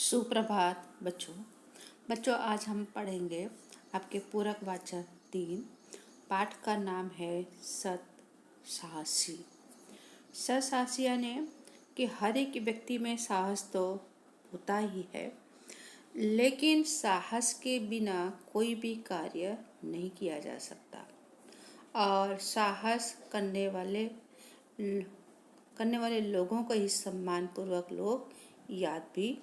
सुप्रभात बच्चों आज हम पढ़ेंगे आपके पूरक वाचक 3। पाठ का नाम है सत्साहसी। सत्साहसी यानी कि हर एक व्यक्ति में साहस तो होता ही है, लेकिन साहस के बिना कोई भी कार्य नहीं किया जा सकता। और साहस करने वाले लोगों को ही सम्मानपूर्वक लोग याद भी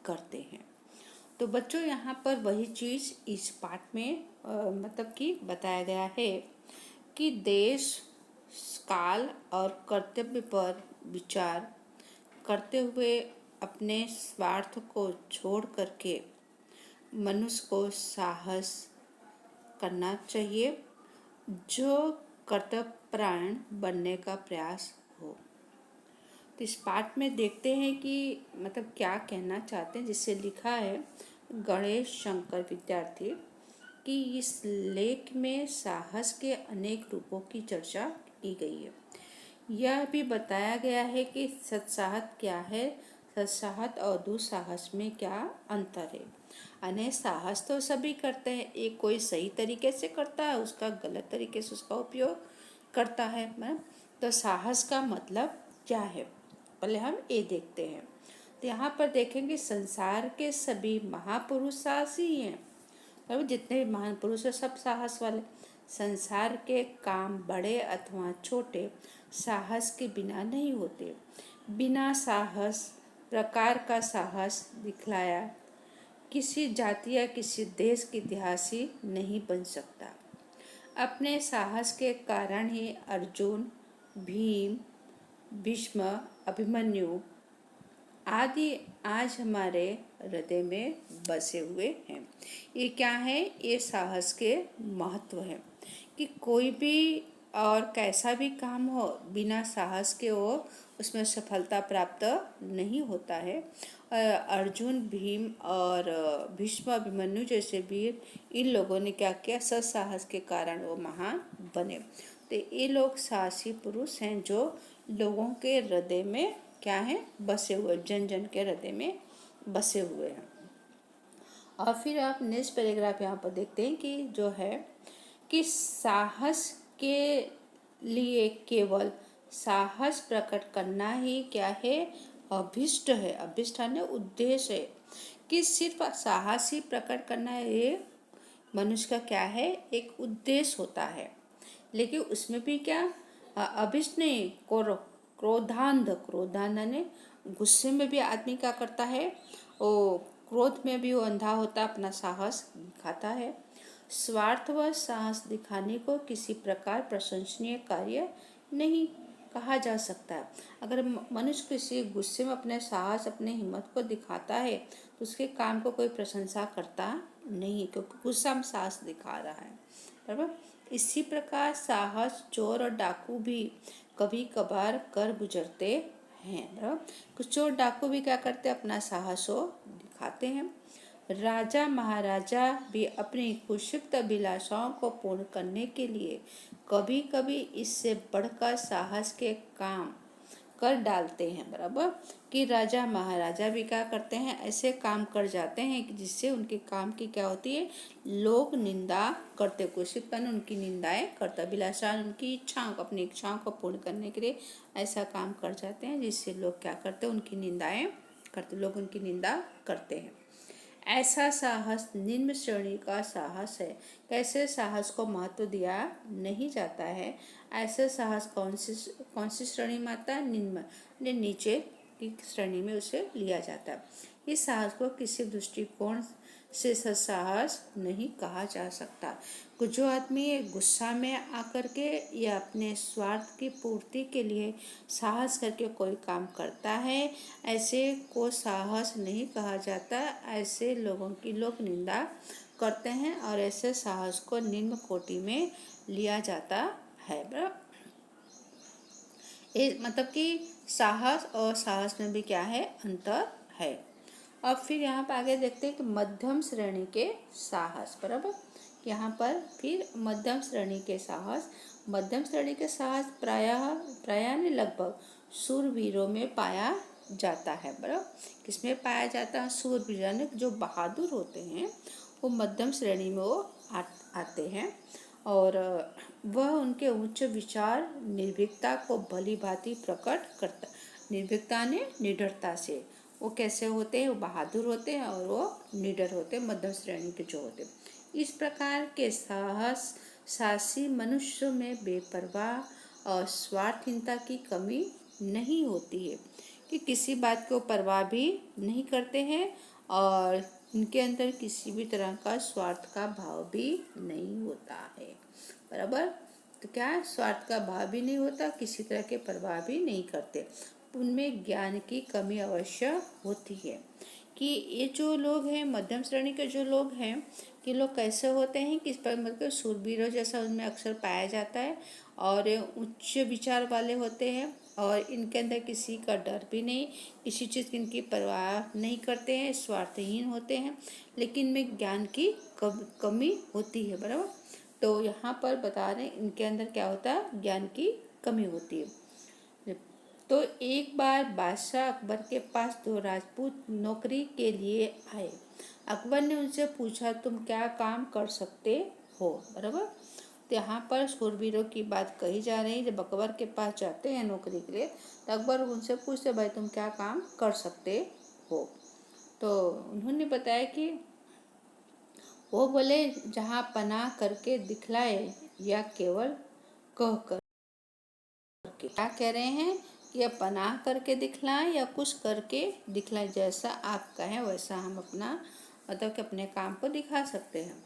करते हैं। तो बच्चों यहाँ पर वही चीज़ इस पाठ में मतलब कि बताया गया है कि देश, काल और कर्तव्य पर विचार करते हुए अपने स्वार्थ को छोड़ करके मनुष्य को साहस करना चाहिए, जो कर्तव्यपरायण बनने का प्रयास हो। तो इस पाठ में देखते हैं कि मतलब क्या कहना चाहते हैं, जिससे लिखा है गणेश शंकर विद्यार्थी कि इस लेख में साहस के अनेक रूपों की चर्चा की गई है। यह भी बताया गया है कि सत्साहस क्या है, सत्साहस और दुस्साहस में क्या अंतर है। यानी साहस तो सभी करते हैं, एक कोई सही तरीके से करता है, उसका गलत तरीके से उसका उपयोग करता है। तो साहस का मतलब क्या है, पहले हम ये देखते हैं। तो यहाँ पर देखेंगे संसार के सभी महापुरुष साहसी हैं। मतलब जितने भी महान पुरुष हैं सब साहस वाले। संसार के काम बड़े अथवा छोटे साहस के बिना नहीं होते। बिना साहस प्रकार का साहस दिखलाया किसी जाति या किसी देश के इतिहास ही नहीं बन सकता। अपने साहस के कारण ही अर्जुन, भीम, भीष्म, अभिमन्यु आदि आज हमारे हृदय में बसे हुए हैं। ये क्या है, ये साहस के महत्व है कि कोई भी और कैसा भी काम हो, बिना साहस के हो उसमें सफलता प्राप्त नहीं होता है। अर्जुन, भीम और भीष्म, अभिमन्यु जैसे वीर, इन लोगों ने क्या किया, सत्साहस के कारण वो महान बने। तो ये लोग साहसी पुरुष हैं जो लोगों के हृदय में क्या है, बसे हुए, जन जन के हृदय में बसे हुए हैं। और फिर आप नेक्स्ट पैराग्राफ यहाँ पर देखते हैं कि जो है कि साहस के लिए केवल साहस प्रकट करना ही क्या है, अभिष्ट है। अभिष्ट है उद्देश्य है कि सिर्फ साहस ही प्रकट करना है, ये मनुष्य का क्या है, एक उद्देश्य होता है। लेकिन उसमें भी क्या अभिष्ट नहीं, क्रोधांध ने गुस्से में भी आदमी क्या करता है, वो क्रोध में भी वो अंधा होता, अपना साहस दिखाता है। स्वार्थ व साहस दिखाने को किसी प्रकार प्रशंसनीय कार्य नहीं कहा जा सकता। अगर मनुष्य किसी गुस्से में अपने साहस, अपने हिम्मत को दिखाता है तो उसके काम को कोई प्रशंसा करता नहीं, क्योंकि गुस्सा में साहस दिखा रहा है। बराबर। इसी प्रकार साहस चोर और डाकू भी कभी कभार कर गुजरते हैं। कुछ चोर डाकू भी क्या करते हैं, अपना साहस दिखाते हैं। राजा महाराजा भी अपनी कुक्षिप्त अभिलाषाओं को पूर्ण करने के लिए कभी कभी इससे बढ़कर साहस के काम कर डालते हैं। बराबर कि राजा महाराजा भी क्या करते हैं, ऐसे काम कर जाते हैं कि जिससे उनके काम की क्या होती है, लोग निंदा करते, कुक्षिप्त उनकी निंदाएं करते, अभिलाषा उनकी इच्छाओं को, अपनी इच्छाओं को पूर्ण करने के लिए ऐसा काम कर जाते हैं जिससे लोग क्या करते हैं, उनकी निंदाएं करते, लोग उनकी निंदा करते हैं। ऐसा साहस निम्न श्रेणी का साहस है। कैसे साहस को महत्व दिया नहीं जाता है, ऐसे साहस कौन सी श्रेणी में आता है, निम्न ने नीचे की श्रेणी में उसे लिया जाता है। इस साहस को किसी दृष्टिकोण से साहस नहीं कहा जा सकता। जो आदमी गुस्सा में आकर के या अपने स्वार्थ की पूर्ति के लिए साहस करके कोई काम करता है, ऐसे को साहस नहीं कहा जाता। ऐसे लोगों की लोग निंदा करते हैं और ऐसे साहस को निम्न कोटि में लिया जाता है। मतलब कि साहस और साहस में भी क्या है, अंतर है। अब फिर यहाँ पर आगे देखते हैं कि मध्यम श्रेणी के साहस। बराबर, यहाँ पर फिर मध्यम श्रेणी के साहस, मध्यम श्रेणी के साहस प्रायः लगभग शूरवीरों में पाया जाता है। बराबर, किसमें पाया जाता है? शूरवीर, यानी जो बहादुर होते हैं वो मध्यम श्रेणी में वो आते हैं। और वह उनके उच्च विचार निर्भीकता को भली भांति प्रकट करता। निर्भीकता ने निडरता से, वो कैसे होते हैं? वो बहादुर होते हैं और वो निडर होते हैं, मध्यम श्रेणी के जो होते हैं। इस प्रकार के साहसी मनुष्य में बेपरवाह और स्वार्थहीनता की कमी नहीं होती है, कि किसी बात को परवाह भी नहीं करते हैं और इनके अंदर किसी भी तरह का स्वार्थ का भाव भी नहीं होता है। बराबर, तो क्या है? स्वार्थ का भाव भी नहीं होता, किसी तरह के परवाह भी नहीं करते। उनमें ज्ञान की कमी अवश्य होती है। कि ये जो लोग हैं, मध्यम श्रेणी के जो लोग हैं, कि लोग कैसे होते हैं? किस पर मतलब शूरवीरों जैसा उनमें अक्सर पाया जाता है और उच्च विचार वाले होते हैं और इनके अंदर किसी का डर भी नहीं, किसी चीज़ की इनकी परवाह नहीं करते हैं, स्वार्थहीन होते हैं, लेकिन इनमें ज्ञान की कमी होती है। बराबर, तो यहाँ पर बता रहे हैं इनके अंदर क्या होता है? ज्ञान की कमी होती है। तो एक बार बादशाह अकबर के पास दो राजपूत नौकरी के लिए आए। अकबर ने उनसे पूछा, तुम क्या काम कर सकते हो? बराबर, तो यहाँ पर शूरवीरों की बात कही जा रही है। जब अकबर के पास जाते हैं नौकरी के लिए तो अकबर उनसे पूछते, भाई तुम क्या काम कर सकते हो? तो उन्होंने बताया कि वो बोले, जहाँ पनाह करके दिखलाए या केवल कह कर। क्या कह रहे हैं? कि अब पनाह करके दिखलाएं या कुछ करके दिखलाएं, जैसा आप कहें वैसा हम अपना मतलब कि अपने काम को दिखा सकते हैं।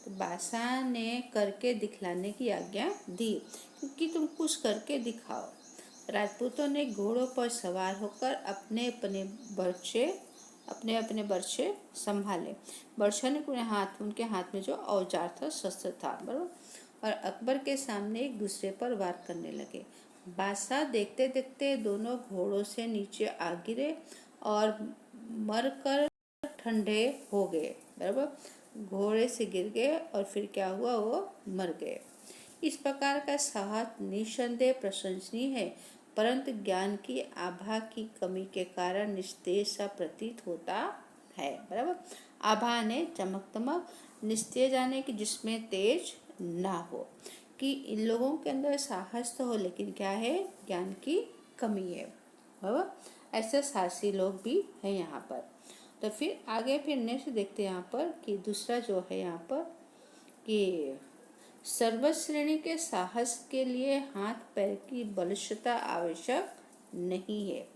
तो बादशाह ने करके दिखलाने की आज्ञा दी, क्योंकि तुम कुछ करके दिखाओ। राजपूतों ने घोड़ों पर सवार होकर अपने अपने बर्छे संभाले। बर्छा ने उनके हाथ में जो औजार था, शस्त्र था। बराबर, और अकबर के सामने एक दूसरे पर वार करने लगे। बादशाह देखते देखते दोनों घोड़ों से नीचे आ गिरे और मरकर ठंडे हो गए। बराबर, घोड़े से गिर गए और फिर क्या हुआ? वो मर गए। इस प्रकार का साहस निसंदेह प्रशंसनीय है, परंतु ज्ञान की आभा की कमी के कारण निस्तेज सा प्रतीत होता है। बराबर, आभा ने चमक निस्तेज यानी कि जिसमें तेज ना हो, कि इन लोगों के अंदर साहस तो हो लेकिन क्या है? ज्ञान की कमी है। बराबर, ऐसे साहसी लोग भी हैं यहाँ पर। तो फिर आगे फिर नेक्स्ट देखते हैं यहाँ पर कि दूसरा जो है यहाँ पर कि सर्वश्रेणी के साहस के लिए हाथ पैर की बलिष्ठता आवश्यक नहीं है।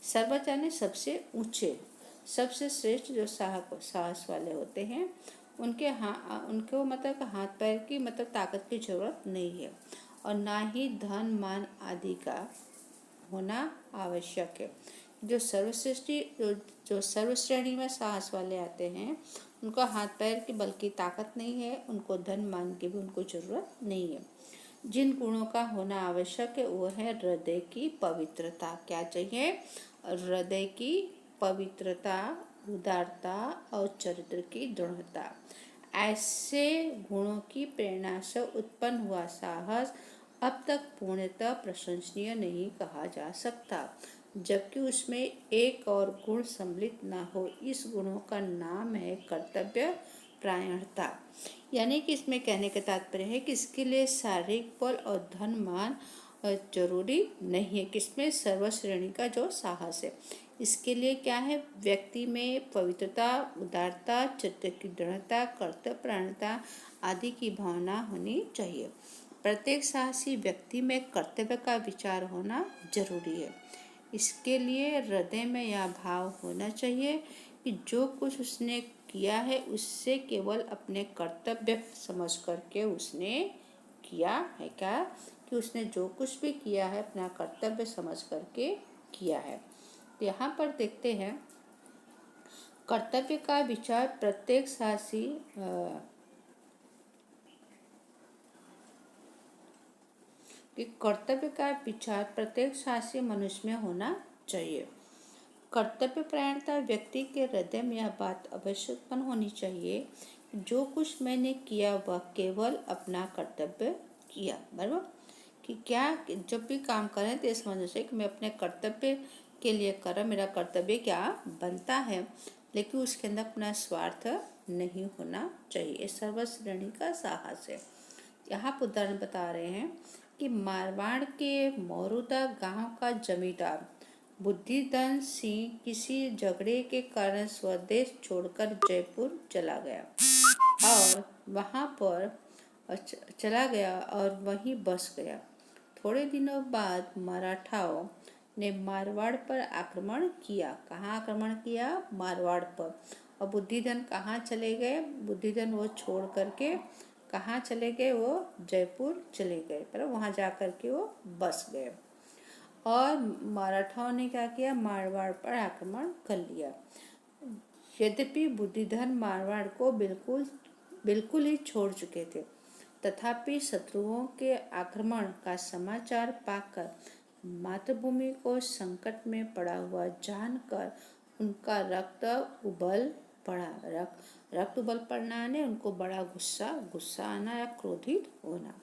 सर्वोच्च यानी सबसे ऊंचे, सबसे श्रेष्ठ जो साहस वाले होते हैं उनको मतलब हाथ पैर की मतलब ताकत की जरूरत नहीं है और ना ही धन मान आदि का होना आवश्यक है। जो जो सर्वश्रेणी में साहस वाले आते हैं उनको हाथ पैर की बल की ताकत नहीं है, उनको धन मान की भी उनको जरूरत नहीं है। जिन गुणों का होना आवश्यक है वो है हृदय की पवित्रता। क्या चाहिए? हृदय की पवित्रता, उदारता और चरित्र की दृढ़ता। ऐसे गुणों की प्रेरणा से उत्पन्न हुआ साहस अब तक पूर्णतः प्रशंसनीय नहीं कहा जा सकता, जबकि उसमें एक और गुण सम्मिलित न हो। इस गुणों का नाम है कर्तव्य परायणता। यानी कि इसमें कहने का तात्पर्य है कि इसके लिए शारीरिक बल और धन मान जरूरी नहीं है। किसमें? सर्वश्रेणी का जो साहस है, इसके लिए क्या है? व्यक्ति में पवित्रता, उदारता, चित्त की दृढ़ता, कर्तव्य परायणता आदि की भावना होनी चाहिए। प्रत्येक साहसी व्यक्ति में कर्तव्य का विचार होना जरूरी है। इसके लिए हृदय में यह भाव होना चाहिए कि जो कुछ उसने किया है उससे केवल अपने कर्तव्य समझ करके उसने किया है। क्या? कि उसने जो कुछ भी किया है अपना कर्तव्य समझ करके किया है। तो यहाँ पर देखते हैं कर्तव्य का विचार प्रत्येक साहसी कि कर्तव्य का विचार प्रत्येक साहसी मनुष्य में होना चाहिए। कर्तव्य परायणता व्यक्ति के हृदय में यह बात अवश्य उत्पन्न होनी चाहिए, जो कुछ मैंने किया वह केवल अपना कर्तव्य किया। बराबर, कि क्या जब भी काम करें तो ये समझना चाहिए कि मैं अपने कर्तव्य के लिए कर रहा, मेरा कर्तव्य क्या बनता है, लेकिन उसके अंदर अपना स्वार्थ नहीं होना चाहिए। ये सर्वश्रेणी का साहस है। यहाँ पर उदाहरण बता रहे हैं कि मारवाड़ के मौरूदा गांव का जमींदार बुद्धिधन सिंह किसी झगड़े के कारण स्वदेश छोड़कर जयपुर चला गया और वहाँ पर चला गया और वहीं बस गया। थोड़े दिनों बाद मराठाओं ने मारवाड़ पर आक्रमण किया। कहाँ आक्रमण किया? मारवाड़ पर। और बुद्धिधन कहाँ चले गए? बुद्धिधन वो छोड़ करके कहाँ चले गए? वो जयपुर चले गए, पर वहाँ जा कर के वो बस गए। और मराठाओं ने क्या किया? मारवाड़ पर आक्रमण कर लिया। यद्यपि बुद्धिधन मारवाड़ को बिल्कुल ही छोड़ चुके थे, तथापि शत्रुओं के आक्रमण का समाचार पाकर मातृभूमि को संकट में पड़ा हुआ जानकर उनका रक्त उबल पड़ा। रक्त उबल पड़ना ने उनको बड़ा गुस्सा आना या क्रोधित होना।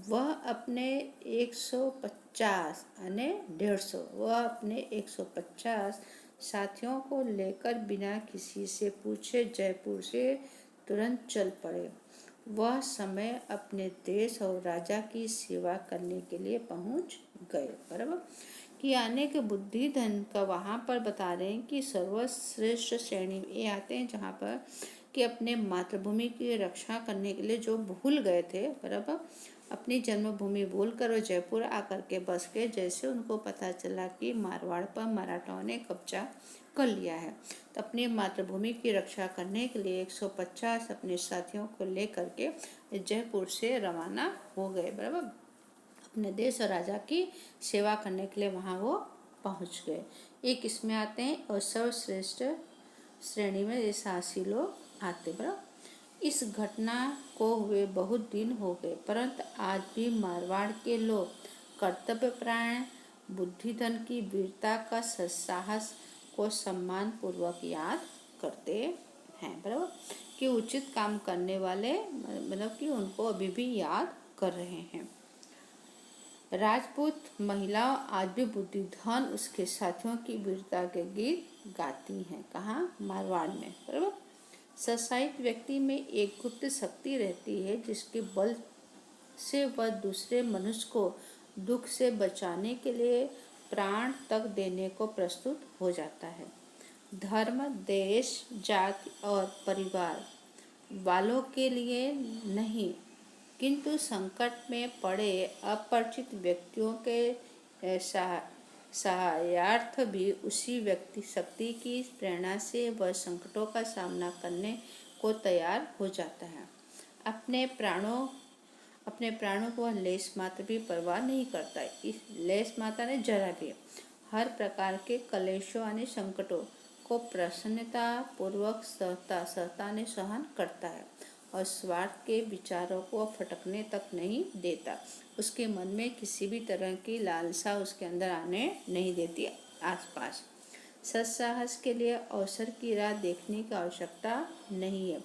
वह अपने 150 यानी 150 वह अपने 150 साथियों को लेकर बिना किसी से पूछे जयपुर से तुरंत चल पड़े। वह समय अपने देश और राजा की सेवा करने के लिए पहुंच गए। बराबर कि आने के बुद्धिधन का वहाँ पर बता रहे हैं कि सर्वश्रेष्ठ श्रेणी में ये आते हैं जहाँ पर कि अपने मातृभूमि की रक्षा करने के लिए जो भूल गए थे, बराबर अपनी जन्मभूमि भूल कर वो जयपुर आकर के बस गए। जैसे उनको पता चला कि मारवाड़ पर मराठाओं ने कब्जा कर लिया है, तो अपनी मातृभूमि की रक्षा करने के लिए 150 अपने साथियों को लेकर के जयपुर से रवाना हो गए। बराबर अपने देश और राजा की सेवा करने के लिए वहाँ वो पहुँच गए। एक इसमें आते हैं और सर्वश्रेष्ठ श्रेणी में ये साहसी लोग आते। बराबर इस घटना को हुए बहुत दिन हो गए, परंतु आज भी मारवाड़ के लोग कर्तव्यपरायण बुद्धिधन की वीरता का साहस को सम्मान पूर्वक याद करते हैं। बराबर कि उचित काम करने वाले मतलब कि उनको अभी भी याद कर रहे हैं। राजपूत महिलाओं आज भी बुद्धिधन उसके साथियों की वीरता के गीत गाती हैं। कहाँ? मारवाड़ में। बराबर सत्साहित व्यक्ति में एक गुप्त शक्ति रहती है जिसके बल से वह दूसरे मनुष्य को दुख से बचाने के लिए प्राण तक देने को प्रस्तुत हो जाता है। धर्म, देश, जाति और परिवार वालों के लिए नहीं, किंतु संकट में पड़े अपरिचित व्यक्तियों के सहायार्थ भी उसी व्यक्ति शक्ति की प्रेरणा से वह संकटों का सामना करने को तैयार हो जाता है। अपने प्राणों को वह लेस मात्र भी परवाह नहीं करता। इस लेस माता ने जरा भी हर प्रकार के कलेशों यानी संकटों को प्रसन्नता पूर्वक सहता ने सहन करता है और स्वार्थ के विचारों को फटकने तक नहीं देता। उसके मन में किसी भी तरह की लालसा उसके अंदर आने नहीं देती आसपास। सत्साहस के लिए अवसर की राह देखने की आवश्यकता नहीं है।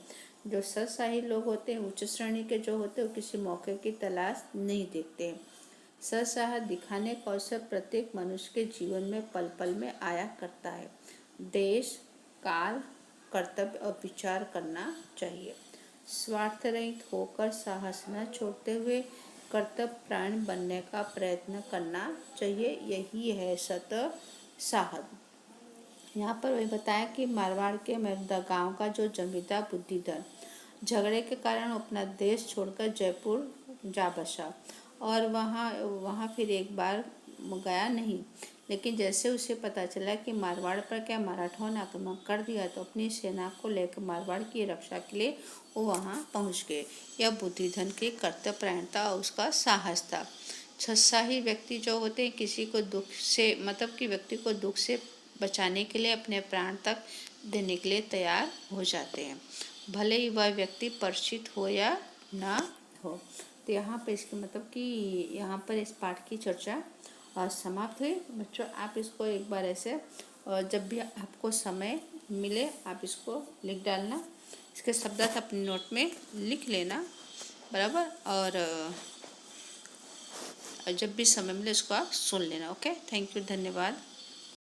जो सत्साही लोग होते हैं, उच्च श्रेणी के जो होते हैं, वो किसी मौके की तलाश नहीं देखते हैं। सत्साहस दिखाने का अवसर प्रत्येक मनुष्य के जीवन में पल पल में आया करता है। देश, काल, कर्तव्य और विचार करना चाहिए। स्वार्थ रहित होकर साहस न छोड़ते हुए कर्तव्य प्राण बनने का प्रयत्न करना चाहिए। यही है सत साहस। यहाँ पर वही बताया कि मारवाड़ के मरुदा गांव का जो जमींदार बुद्धिधन झगड़े के कारण अपना देश छोड़कर जयपुर जा बसा और वहाँ फिर एक बार गया नहीं, लेकिन जैसे उसे पता चला कि मारवाड़ पर क्या मराठाओं ने आक्रमण कर दिया तो अपनी सेना को लेकर मारवाड़ की रक्षा के लिए वो वहाँ पहुँच गए। यह बुद्धिधन की कर्तव्यपरायणता और उसका साहस था। सत्साही व्यक्ति जो होते हैं किसी को दुख से मतलब कि व्यक्ति को दुख से बचाने के लिए अपने प्राण तक देने के लिए तैयार हो जाते हैं, भले ही वह व्यक्ति परिचित हो या ना हो। तो यहाँ पर इसके मतलब कि यहाँ पर इस पाठ की चर्चा समाप्त हुई। बच्चों आप इसको एक बार ऐसे जब भी आपको समय मिले आप इसको लिख डालना, इसके शब्दार्थ अपने नोट में लिख लेना। बराबर और जब भी समय मिले इसको आप सुन लेना। ओके, थैंक यू, धन्यवाद।